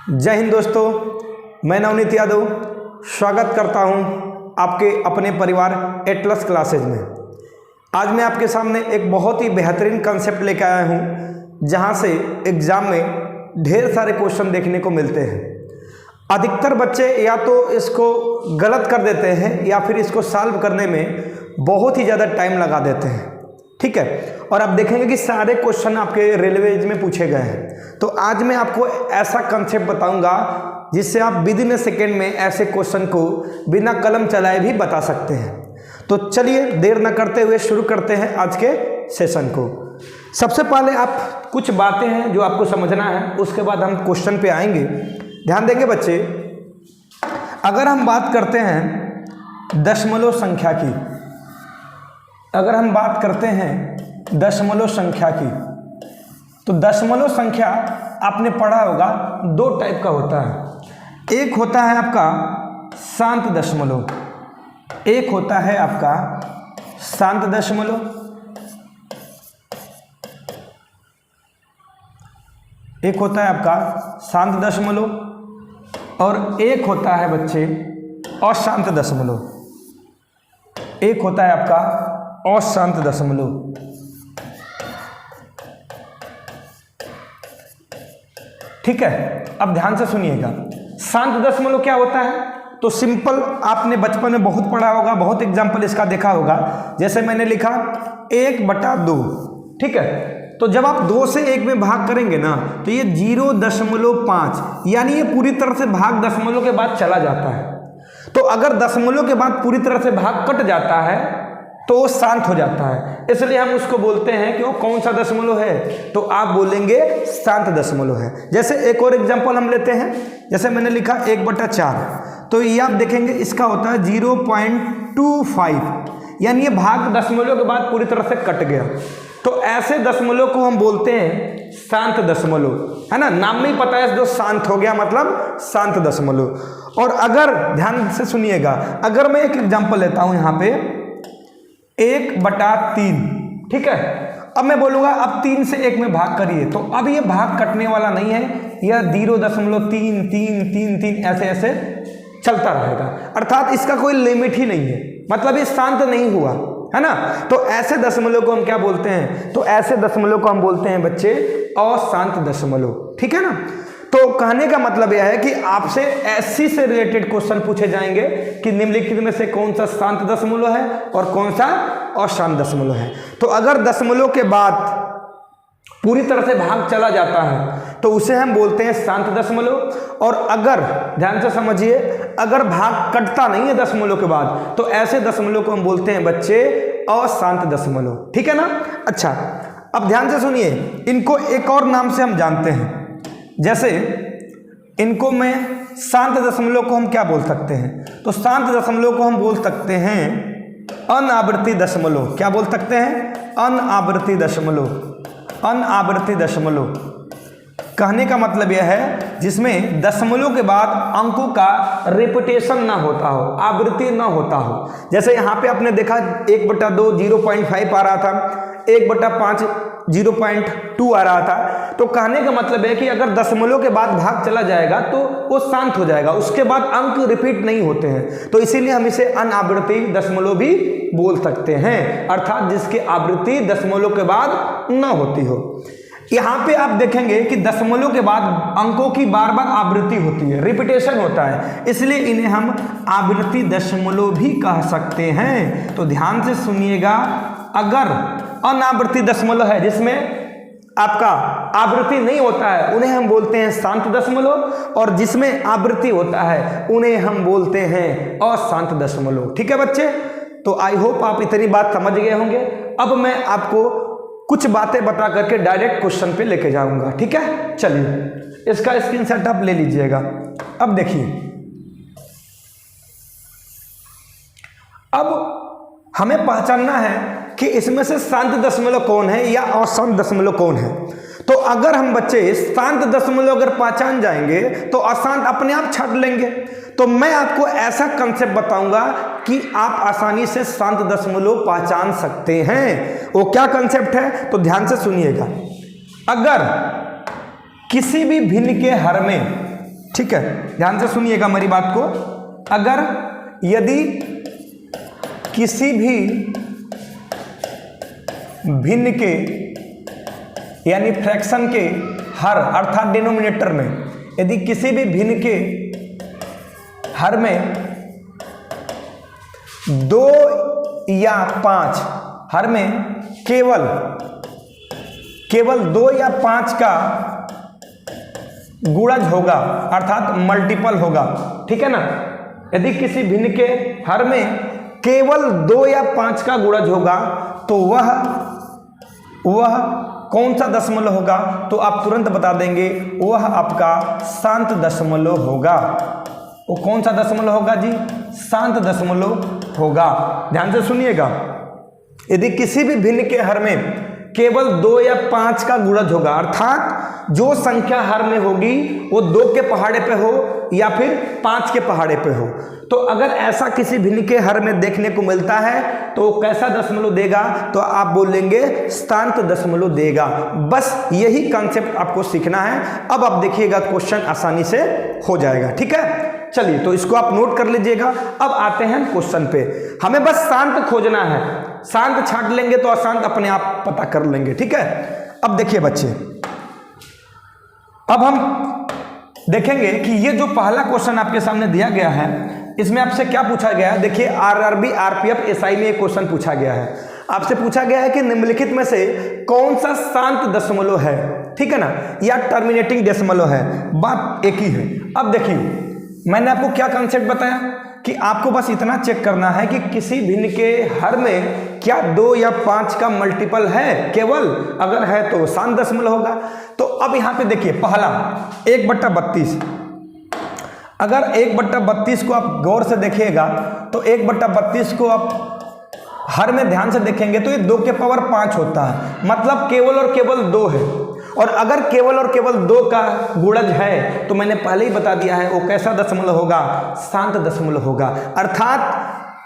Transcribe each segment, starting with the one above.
जय हिंद दोस्तों, मैं नवनीत यादव स्वागत करता हूं आपके अपने परिवार एटलस क्लासेज में। आज मैं आपके सामने एक बहुत ही बेहतरीन कंसेप्ट लेकर आया हूं, जहां से एग्ज़ाम में ढेर सारे क्वेश्चन देखने को मिलते हैं। अधिकतर बच्चे या तो इसको गलत कर देते हैं या फिर इसको सॉल्व करने में बहुत ही ज़्यादा टाइम लगा देते हैं। ठीक है, और आप देखेंगे कि सारे क्वेश्चन आपके रेलवेज में पूछे गए हैं। तो आज मैं आपको ऐसा कंसेप्ट बताऊंगा जिससे आप विद इन सेकेंड में ऐसे क्वेश्चन को बिना कलम चलाए भी बता सकते हैं। तो चलिए देर न करते हुए शुरू करते हैं आज के सेशन को। सबसे पहले आप कुछ बातें हैं जो आपको समझना है, उसके बाद हम क्वेश्चन पे आएंगे। ध्यान देंगे बच्चे, अगर हम बात करते हैं दशमलव संख्या की, अगर हम बात करते हैं दशमलव संख्या की, तो दशमलव संख्या आपने पढ़ा होगा दो टाइप का होता है। एक होता है आपका शांत दशमलव, एक होता है आपका शांत दशमलव, एक होता है आपका शांत दशमलव और एक होता है बच्चे अशांत दशमलव, एक होता है आपका अशांत दशमलव। ठीक है, अब ध्यान से सुनिएगा। शांत दशमलव क्या होता है? तो सिंपल, आपने बचपन में बहुत पढ़ा होगा, बहुत एग्जाम्पल इसका देखा होगा। जैसे मैंने लिखा 1/2। ठीक है, तो जब आप 2 से 1 में भाग करेंगे ना, तो ये 0.5 यानी ये पूरी तरह से भाग दशमलव के बाद चला जाता है। तो अगर दशमलव के बाद पूरी तरह से भाग कट जाता है तो वो शांत हो जाता है, इसलिए हम उसको बोलते हैं कि वो कौन सा दशमलव है, तो आप बोलेंगे शांत दशमलव है। जैसे एक और एग्जांपल हम लेते हैं, जैसे मैंने लिखा 1/4, तो ये आप देखेंगे इसका होता है 0.25 यानी ये भाग दशमलव के बाद पूरी तरह से कट गया। तो ऐसे दशमलव को हम बोलते हैं शांत दशमलव, है ना। नाम में ही पता है जो शांत हो गया मतलब शांत दशमलव। और अगर ध्यान से सुनिएगा, अगर मैं एक एग्जांपल लेता हूं यहाँ पे 1/3, ठीक है। अब मैं बोलूंगा अब 3 से 1 में भाग करिए, तो अब ये भाग कटने वाला नहीं है, यह 0.33333 ऐसे ऐसे चलता रहेगा, अर्थात इसका कोई लिमिट ही नहीं है, मतलब ये शांत नहीं हुआ, है ना। तो ऐसे दशमलव को हम क्या बोलते हैं? तो ऐसे दशमलव को हम बोलते हैं बच्चे अशांत दशमलव। ठीक है ना। तो कहने का मतलब यह है कि आपसे एससी से रिलेटेड क्वेश्चन पूछे जाएंगे कि निम्नलिखित में से कौन सा शांत दशमलव है और कौन सा अशांत दशमलव है। तो अगर दशमलव के बाद पूरी तरह से भाग चला जाता है तो उसे हम बोलते हैं शांत दशमलव, और अगर ध्यान से समझिए, अगर भाग कटता नहीं है दशमलव के बाद तो ऐसे दशमलव को हम बोलते हैं बच्चे अशांत दशमलव। ठीक है ना। अच्छा, अब ध्यान से सुनिए, इनको एक और नाम से हम जानते हैं। जैसे इनको मैं शांत दशमलव को हम क्या बोल सकते हैं? तो शांत दशमलव को हम बोल सकते हैं अनावृत्ति दशमलव। क्या बोल सकते हैं? अनावृत्ति दशमलव। अनावृत्ति दशमलव कहने का मतलब यह है जिसमें दशमलव के बाद अंकों का रिपीटेशन ना होता हो, आवृत्ति ना होता हो। जैसे यहाँ पे आपने देखा 1/2 0.5 आ रहा था, 1/5 0.2 आ रहा था। तो कहने का मतलब है कि अगर दशमलव के बाद भाग चला जाएगा तो वो शांत हो जाएगा, उसके बाद अंक रिपीट नहीं होते हैं, तो इसीलिए हम इसे अनावृत्ति दशमलव भी बोल सकते हैं, अर्थात जिसकी आवृत्ति दशमलव के बाद न होती हो। यहाँ पे आप देखेंगे कि दशमलव के बाद अंकों की बार बार आवृत्ति होती है, रिपीटेशन होता है, इसलिए इन्हें हम आवृत्ति दशमलव भी कह सकते हैं। तो ध्यान से सुनिएगा, अगर अनावृत्ति दशमलव है जिसमें आपका आवृत्ति नहीं होता है उन्हें हम बोलते हैं शांत दशमलव, और जिसमें आवृत्ति होता है उन्हें हम बोलते हैं अशांत दशमलव। ठीक है बच्चे, तो आई होप आप इतनी बात समझ गए होंगे। अब मैं आपको कुछ बातें बता करके डायरेक्ट क्वेश्चन पे लेके जाऊंगा। ठीक है, चलिए इसका स्क्रीनशॉट आप ले लीजिएगा। अब देखिए, अब हमें पहचानना है कि इसमें से शांत दशमलव कौन है या अशांत दशमलव कौन है। तो अगर हम बच्चे शांत दशमलव अगर पहचान जाएंगे तो अशांत अपने आप छाट लेंगे। तो मैं आपको ऐसा कंसेप्ट बताऊंगा कि आप आसानी से शांत दशमलव पहचान सकते हैं। वो क्या कंसेप्ट है तो ध्यान से सुनिएगा। अगर किसी भी भिन्न के हर में ठीक है, ध्यान से सुनिएगा मेरी बात को। अगर यदि किसी भी भिन्न के यानी फ्रैक्शन के हर अर्थात डिनोमिनेटर में, यदि किसी भी भिन्न के हर में 2 या 5, हर में केवल 2 या 5 का गुणज होगा अर्थात मल्टीपल होगा, ठीक है ना। यदि किसी भिन्न के हर में केवल 2 या 5 का गुणज होगा तो वह कौन सा दशमलव होगा, तो आप तुरंत बता देंगे वह आपका शांत दशमलव होगा। वो कौन सा दशमलव होगा जी, शांत दशमलव होगा। ध्यान से सुनिएगा, यदि किसी भी भिन्न के हर में केवल 2 या 5 का गुणज होगा अर्थात जो संख्या हर में होगी वो 2 के पहाड़े पे हो या फिर 5 के पहाड़े पे हो, तो अगर ऐसा किसी भिन्न के हर में देखने को मिलता है तो वो कैसा दशमलव देगा, तो आप बोलेंगे शांत दशमलव देगा। बस यही कॉन्सेप्ट आपको सीखना है। अब आप देखिएगा क्वेश्चन आसानी से हो जाएगा, ठीक है। चलिए तो इसको आप नोट कर लीजिएगा। अब आते हैं क्वेश्चन पे, हमें बस शांत खोजना है, शांत छांट लेंगे तो अशांत अपने आप पता कर लेंगे, ठीक है। अब देखिए बच्चे, अब हम देखेंगे कि ये जो पहला क्वेश्चन आपके सामने दिया गया है इसमें आपसे क्या पूछा गया है। देखिए आरआरबी आरपीएफ एसआई में एक क्वेश्चन पूछा गया है, आपसे पूछा गया है कि निम्नलिखित में से कौन सा शांत दशमलव है, ठीक है ना, या टर्मिनेटिंग डेसिमल है। बात एक ही है। अब देखिए मैंने आपको क्या कॉन्सेप्ट बताया कि आपको बस इतना चेक करना है कि किसी भिन्न के हर में क्या 2 या 5 का मल्टीपल है केवल, अगर है तो शांत दशमलव होगा। तो अब यहाँ पे देखिए पहला 1/32, अगर 1/32 को आप गौर से देखिएगा तो 1/32 को आप हर में ध्यान से देखेंगे तो ये 2 के पावर 5 होता है, मतलब केवल और केवल 2 है। और अगर केवल और केवल 2 का गुणज है तो मैंने पहले ही बता दिया है वो कैसा दशमलव होगा, शांत दशमलव होगा। अर्थात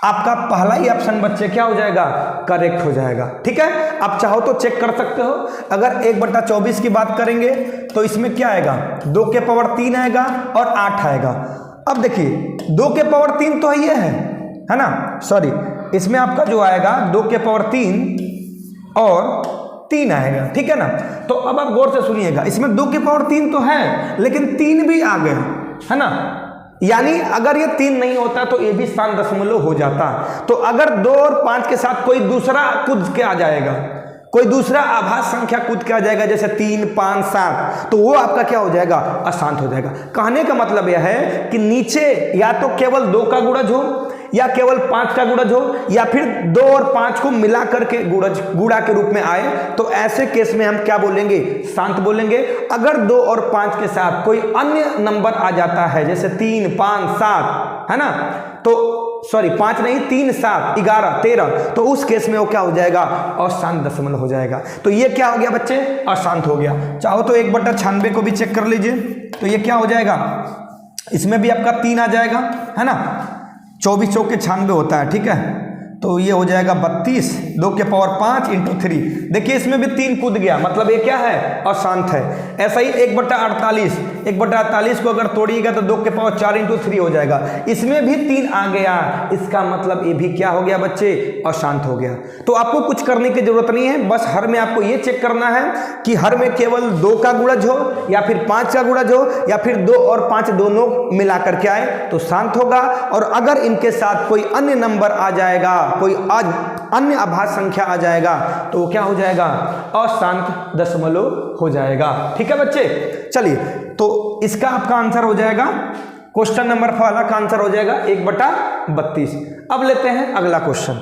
आपका पहला ही ऑप्शन बच्चे क्या हो जाएगा, करेक्ट हो जाएगा, ठीक है। आप चाहो तो चेक कर सकते हो। अगर 1/24 की बात करेंगे तो इसमें क्या आएगा, 2 के पावर 3 आएगा और 8 आएगा। अब देखिए 2 के पावर 3 तो ये है ना, सॉरी, इसमें आपका जो आएगा 2 के पावर 3 और 3 आएगा, ठीक है ना। तो अब आप गौर से सुनिएगा, इसमें 2 के पावर 3 तो है लेकिन 3 भी आ गए, है ना, यानी अगर ये 3 नहीं होता तो ये भी शांत दशमलव हो जाता। तो अगर 2 और 5 के साथ कोई दूसरा कूद के आ जाएगा, कोई दूसरा आभास संख्या कूद के आ जाएगा जैसे 3, 5, 7, तो वो आपका क्या हो जाएगा, अशांत हो जाएगा। कहने का मतलब यह है कि नीचे या तो केवल 2 का गुणज हो या केवल 5 का गुणज हो या फिर 2 और 5 को मिला करके गुणा के रूप में आए, तो ऐसे केस में हम क्या बोलेंगे, शांत बोलेंगे। अगर 2 और 5 के साथ कोई अन्य नंबर आ जाता है जैसे 3, 5, 7, है ना, तो सॉरी 5 नहीं 3, 7, 11, 13, तो उस केस में वो क्या हो जाएगा, अशांत दशमलव हो जाएगा। तो ये क्या हो गया बच्चे, अशांत हो गया। चाहो तो 1/96 को भी चेक कर लीजिए, तो ये क्या हो जाएगा, इसमें भी आपका 3 आ जाएगा, है ना, 24 चौके 96 होता है, ठीक है। तो ये हो जाएगा 32, 2 के पावर 5 × 3। देखिए इसमें भी 3 कूद गया, मतलब ये क्या है, अशांत है। ऐसा ही 1/48 को अगर तोड़िएगा तो 2 के पावर 4 × 3 हो जाएगा, इसमें भी 3 आ गया, इसका मतलब ये भी क्या हो गया बच्चे, अशांत हो गया। तो आपको कुछ करने की जरूरत नहीं है, बस हर में आपको ये चेक करना है कि हर में केवल 2 का गुणज हो या फिर 5 का गुणज हो या फिर 2 और 5 दोनों मिला करके आए तो शांत होगा। और अगर इनके साथ कोई अन्य नंबर आ जाएगा, कोई अन्य आभास संख्या आ जाएगा तो वो क्या हो जाएगा, अशांत दशमलव हो जाएगा, ठीक है बच्चे। चलिए तो इसका आपका आंसर हो जाएगा, क्वेश्चन नंबर वाला का आंसर हो जाएगा 1/32। अब लेते हैं अगला क्वेश्चन।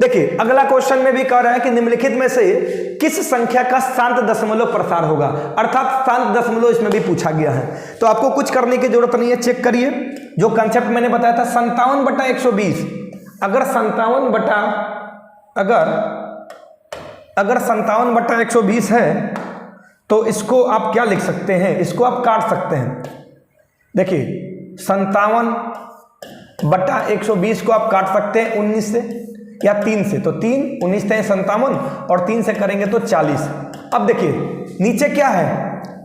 देखिए अगला क्वेश्चन में भी कह रहा है कि निम्नलिखित में से किस संख्या का शांत दशमलव प्रसार होगा, अर्थात शांत दशमलव इसमें भी पूछा गया है। तो आपको कुछ करने की जरूरत नहीं है, चेक करिए जो कंसेप्ट मैंने बताया था 57/120। अगर 57/120 है तो इसको आप क्या लिख सकते हैं, इसको आप काट सकते हैं। देखिए 57/120 को आप काट सकते हैं 19 से या 3 से, तो 3 19 × 57 और 3 से करेंगे तो 40। अब देखिए नीचे क्या है,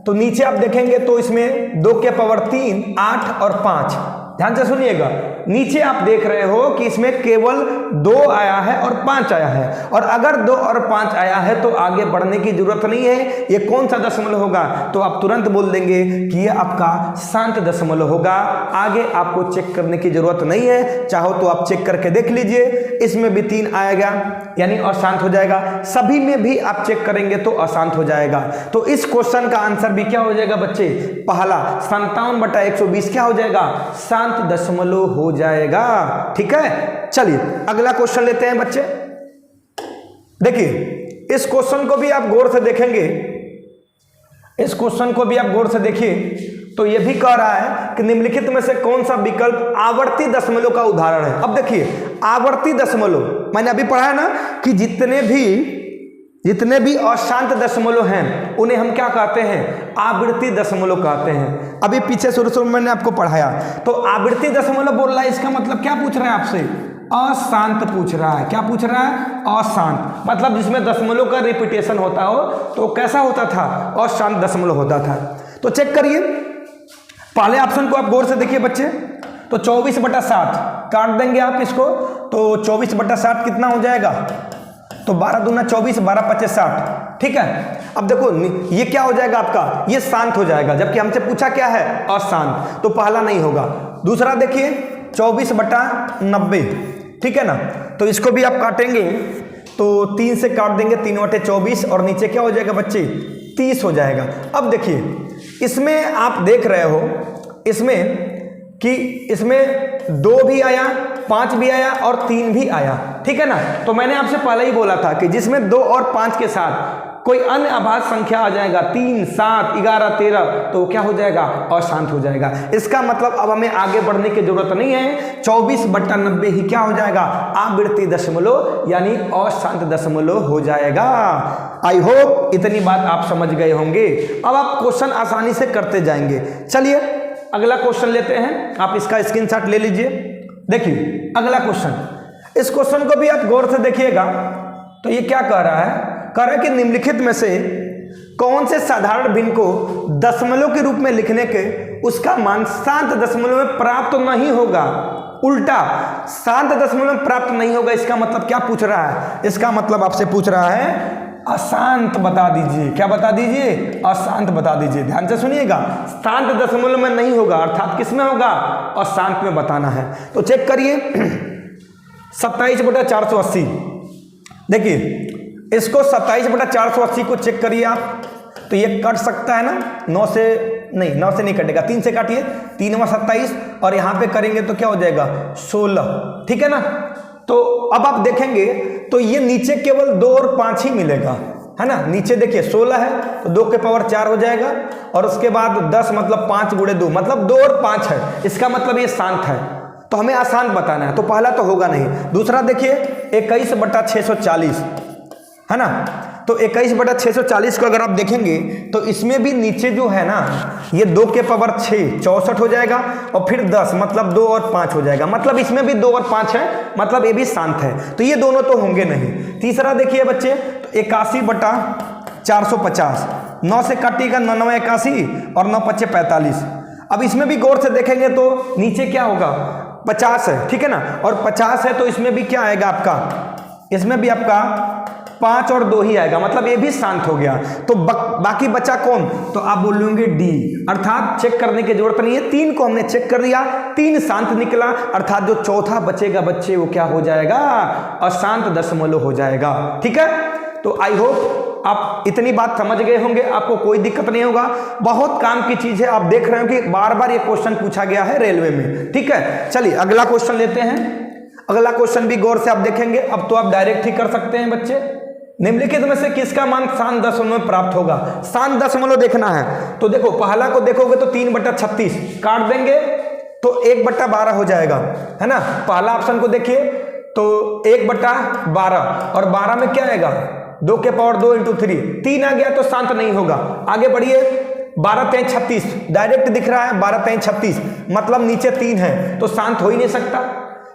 तो नीचे आप देखेंगे तो इसमें 2 के पावर 3, 8 और 5। ध्यान से सुनिएगा, नीचे आप देख रहे हो कि इसमें केवल 2 आया है और 5 आया है, और अगर 2 और 5 आया है तो आगे बढ़ने की जरूरत नहीं है। ये कौन सा दशमलव होगा, तो आप तुरंत बोल देंगे कि ये आपका शांत दशमलव होगा। आगे आपको चेक करने की जरूरत नहीं है, चाहो तो आप चेक करके देख लीजिए। इसमें भी 3 आएगा यानी अशांत हो जाएगा, सभी में भी आप चेक करेंगे तो अशांत हो जाएगा। तो इस क्वेश्चन का आंसर भी क्या हो जाएगा बच्चे, पहला 57/120 क्या हो जाएगा, शांत दशमलव हो जाएगा। ठीक है, चलिए अगला क्वेश्चन लेते हैं बच्चे। देखिए इस क्वेश्चन को भी आप गौर से देखेंगे, इस क्वेश्चन को भी आप गौर से देखिए तो यह भी कह रहा है कि निम्नलिखित में से कौन सा विकल्प आवर्ती दशमलव का उदाहरण है। अब देखिए आवर्ती दशमलव मैंने अभी पढ़ा है ना कि जितने भी अशांत दशमलव हैं उन्हें हम क्या कहते हैं, आवृत्ति दशमलव कहते हैं। अभी पीछे शुरू में मैंने आपको पढ़ाया। तो आवृत्ति दशमलव बोल रहा है, इसका मतलब क्या पूछ रहा है आपसे, अशांत पूछ रहा है। क्या पूछ रहा है, अशांत, मतलब जिसमें दशमलव का रिपीटेशन होता हो तो कैसा होता था, अशांत दशमलव होता था। तो चेक करिए, पहले ऑप्शन को आप गौर से देखिए बच्चे। तो 24/7 काट देंगे आप इसको, तो 24/7 कितना हो जाएगा, तो 12 दूना 24, 12 पच्चे 60। ठीक है, अब देखो ये क्या हो जाएगा आपका, ये शांत हो जाएगा, जबकि हमसे पूछा क्या है, अशांत, तो पहला नहीं होगा। दूसरा देखिए 24/90, ठीक है ना, तो इसको भी आप काटेंगे तो 3 से काट देंगे, 3/24 और नीचे क्या हो जाएगा बच्चे, 30 हो जाएगा। अब देखिए इसमें आप देख रहे हो इसमें 2 भी आया, 5 भी आया और 3 भी आया। ठीक है ना, तो मैंने आपसे पहले ही बोला था कि जिसमें 2 और 5 के साथ कोई अन्य अभाज्य संख्या आ जाएगा, 3, 7, 11, 13, तो क्या हो जाएगा, अशांत हो जाएगा। इसका मतलब अब हमें आगे बढ़ने की जरूरत नहीं है, 24/90 ही क्या हो जाएगा, आवृत्ति दशमलव यानी अशांत दशमलव हो जाएगा। आई होप इतनी बात आप समझ गए होंगे। अब आप क्वेश्चन आसानी से करते जाएंगे। चलिए अगला क्वेश्चन लेते हैं, आप इसका स्क्रीनशॉट ले लीजिए। देखिए अगला क्वेश्चन, इस क्वेश्चन को भी आप गौर से देखिएगा। तो ये क्या कह रहा है, कह रहा है कि निम्नलिखित में से कौन से साधारण भिन्न को दशमलव के रूप में लिखने के उसका मान शांत दशमलव में प्राप्त नहीं होगा, उल्टा शांत दशमलव में प्राप्त नहीं होगा। इसका मतलब क्या पूछ रहा है, इसका मतलब आपसे पूछ रहा है अशांत बता दीजिए। क्या बता दीजिए, अशांत बता दीजिए। ध्यान से सुनिएगा, शांत दशमलव में नहीं होगा, अर्थात किस में होगा, अशांत में बताना है। तो चेक करिए 27/480। देखिए इसको 27/480 को चेक करिए आप, तो ये कट सकता है ना, 9 से नहीं कटेगा, 3 से काटिए, 3 × 27 और यहाँ पे करेंगे तो क्या हो जाएगा 16। ठीक है ना, तो अब आप देखेंगे तो ये नीचे केवल 2 और 5 ही मिलेगा, है ना। नीचे देखिए 16 है तो 2 के पावर 4 हो जाएगा और उसके बाद 10 मतलब 5 × 2 मतलब 2 और 5 है। इसका मतलब ये शांत है, तो हमें अशांत बताना है, तो पहला तो होगा नहीं। दूसरा देखिए 21/640, है ना, तो 21/640 को अगर आप देखेंगे तो इसमें भी नीचे जो है ना ये 2 के पावर 6 64 हो जाएगा और फिर 10 मतलब 2 और 5 हो जाएगा, मतलब इसमें भी 2 और 5 है, मतलब ये भी शांत है, तो ये दोनों तो होंगे नहीं। तीसरा देखिए बच्चे, तो 81/450, 9 से काटिएगा 9 9 81 और 9 5 45। अब इसमें भी गौर से देखेंगे तो नीचे क्या होगा, 50 है, ठीक है ना, और 50 है तो इसमें भी क्या आएगा आपका, इसमें भी आपका 5 और 2 ही आएगा, मतलब ये भी शांत हो गया। तो बाकी बचा कौन, तो आप बोलेंगे डी, अर्थात चेक करने की जरूरत नहीं है, 3 को हमने चेक कर लिया, 3 शांत निकला, अर्थात जो चौथा बचेगा बच्चे वो क्या हो जाएगा, अशांत दशमलव हो जाएगा। ठीक है, तो आई होप आप इतनी बात समझ गए होंगे, आपको कोई दिक्कत नहीं होगा। बहुत काम की चीज है, आप देख रहे हो कि बार बार ये क्वेश्चन पूछा गया है रेलवे में। ठीक है, चलिए अगला क्वेश्चन लेते हैं। अगला क्वेश्चन भी गौर से आप देखेंगे, अब तो आप डायरेक्ट ही कर सकते हैं बच्चे। निम्नलिखित में से किसका मान शांत दशमलव में प्राप्त होगा, शांत दशमलव देखना है। तो देखो पहला को देखोगे तो 3/36 काट देंगे तो 1/12 हो जाएगा, है ना। पहला ऑप्शन को देखिए तो 1/12 और 12 में क्या आएगा, 2 के पावर 2 × 3, 3 आ गया तो शांत नहीं होगा। आगे बढ़िए, 12 3 36 डायरेक्ट दिख रहा है, 12 3 36 मतलब नीचे 3 है तो शांत हो ही नहीं सकता,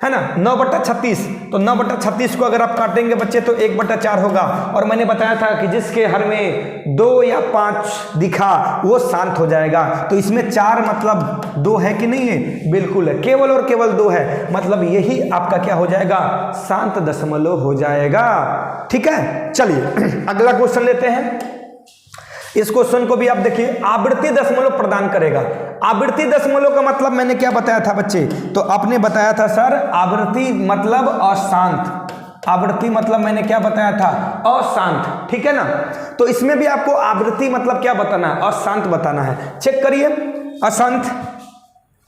है ना, 9/36, तो 9/36 को अगर आप काटेंगे बच्चे तो 1/4 होगा। और मैंने बताया था कि जिसके हर में 2 या 5 दिखा वो शांत हो जाएगा। तो इसमें 4 मतलब 2 है कि नहीं है, बिल्कुल है, केवल और केवल 2 है, मतलब यही आपका क्या हो जाएगा, शांत दशमलव हो जाएगा। ठीक है, चलिए अगला क्वेश्चन लेते हैं। इस क्वेश्चन को भी आप देखिए, आवृत्ति दशमलव प्रदान करेगा। आवृत्ति दशमलव का मतलब मैंने क्या बताया था बच्चे, तो आपने बताया था सर आवृत्ति मतलब अशांत, आवृत्ति मतलब मैंने क्या बताया था, अशांत, ठीक है ना। तो इसमें भी आपको आवृत्ति मतलब क्या बताना है, अशांत बताना है। चेक करिए, अशांत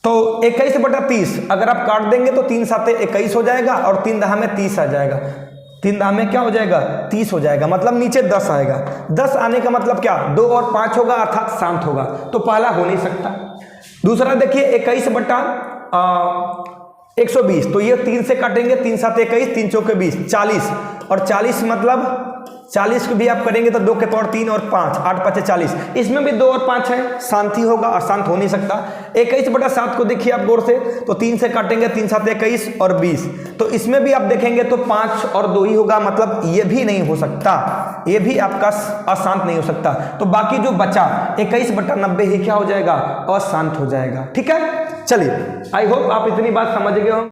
तो 21/30 अगर आप काट देंगे तो 3 7 21 हो जाएगा और 3 10 में 30 आ जाएगा, 3 10 में क्या हो जाएगा, 30 हो जाएगा, मतलब नीचे 10 आएगा। 10 आने का मतलब क्या, 2 और 5 होगा अर्थात शांत होगा, तो पहला हो नहीं सकता। दूसरा देखिए 21/120, तो ये 3 से काटेंगे, 3 7 21, 3 चौके 20, 40, और 40 मतलब 40 को भी आप करेंगे तो 2 के पावर 3 और 5, 8 5 40, इसमें भी 2 और 5 है, शांति होगा, अशांत हो नहीं सकता। 21/7 को देखिए आप गौर से, तो 3 से काटेंगे, 3 7 21 और 20, तो इसमें भी आप देखेंगे तो 5 और 2 ही होगा, मतलब ये भी नहीं हो सकता, ये भी आपका अशांत नहीं हो सकता। तो बाकी जो बचा 21/90 ही क्या हो जाएगा, अशांत हो जाएगा। ठीक है, चलिए आई होप आप इतनी बात समझ गए हो।